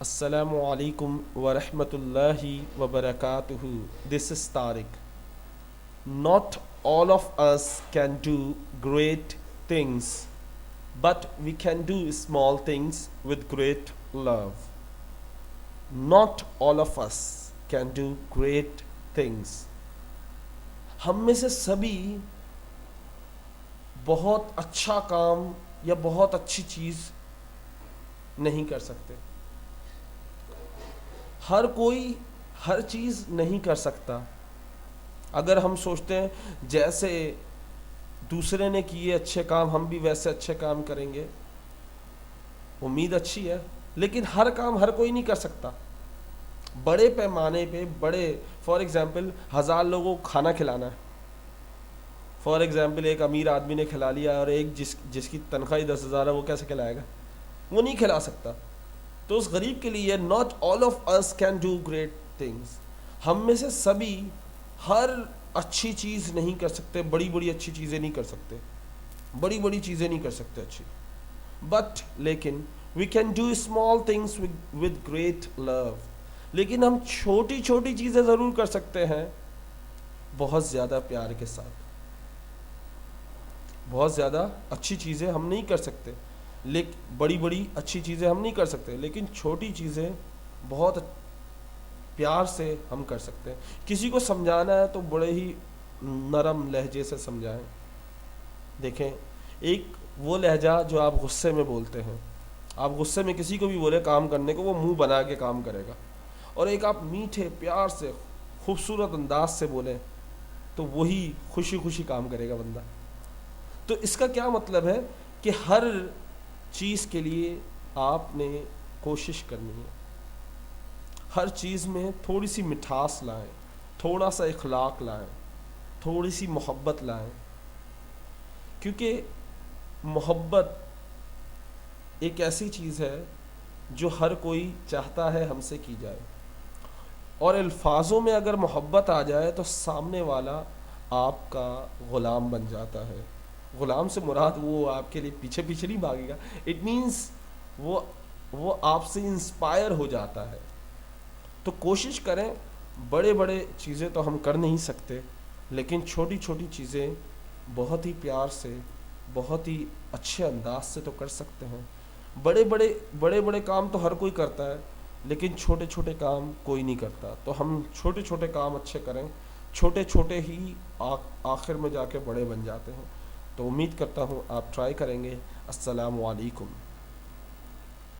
Assalamu alaikum wa rahmatullahi wa barakatuhu. This is Tariq. Not all of us can do great things, but we can do small things with great love. Not all of us can do great things. ہم میں سے سبھی بہت اچھا کام یا بہت اچھی چیز نہیں کر سکتے. ہر کوئی ہر چیز نہیں کر سکتا. اگر ہم سوچتے ہیں جیسے دوسرے نے کیے اچھے کام ہم بھی ویسے اچھے کام کریں گے, امید اچھی ہے, لیکن ہر کام ہر کوئی نہیں کر سکتا. بڑے پیمانے پہ فار ایگزامپل 1000 لوگوں کو کھانا کھلانا ہے. فار ایگزامپل ایک امیر آدمی نے کھلا لیا اور ایک جس کی تنخواہ 10,000 ہے وہ کیسے کھلائے گا؟ وہ نہیں کھلا سکتا. تو اس غریب کے لیے not all of us can do great things. ہم میں سے سبھی ہر اچھی چیز نہیں کر سکتے, بڑی اچھی چیزیں نہیں کر سکتے, بڑی چیزیں نہیں کر سکتے اچھی. بٹ لیکن we can do small things with great love. لیکن ہم چھوٹی چیزیں ضرور کر سکتے ہیں بہت زیادہ پیار کے ساتھ. بہت زیادہ اچھی چیزیں ہم نہیں کر سکتے, لیکن بڑی اچھی چیزیں ہم نہیں کر سکتے, لیکن چھوٹی چیزیں بہت پیار سے ہم کر سکتے ہیں. کسی کو سمجھانا ہے تو بڑے ہی نرم لہجے سے سمجھائیں. دیکھیں, ایک وہ لہجہ جو آپ غصے میں بولتے ہیں, آپ غصے میں کسی کو بھی بولے کام کرنے کو وہ منہ بنا کے کام کرے گا, اور ایک آپ میٹھے پیار سے خوبصورت انداز سے بولیں تو وہی خوشی کام کرے گا بندہ. تو اس کا کیا مطلب ہے کہ ہر چیز کے لیے آپ نے کوشش کرنی ہے. ہر چیز میں تھوڑی سی مٹھاس لائیں, تھوڑا سا اخلاق لائیں, تھوڑی سی محبت لائیں, کیونکہ محبت ایک ایسی چیز ہے جو ہر کوئی چاہتا ہے ہم سے کی جائے. اور الفاظوں میں اگر محبت آ جائے تو سامنے والا آپ کا غلام بن جاتا ہے. غلام سے مراد وہ آپ کے لیے پیچھے نہیں بھاگے گا. اٹ مینس وہ آپ سے انسپائر ہو جاتا ہے. تو کوشش کریں, بڑے چیزیں تو ہم کر نہیں سکتے, لیکن چھوٹی چیزیں بہت ہی پیار سے, بہت ہی اچھے انداز سے تو کر سکتے ہیں. بڑے کام تو ہر کوئی کرتا ہے, لیکن چھوٹے کام کوئی نہیں کرتا. تو ہم چھوٹے کام اچھے کریں, چھوٹے ہی آخر میں جا کے بڑے بن جاتے ہیں. تو امید کرتا ہوں آپ ٹرائی کریں گے. السلام علیکم.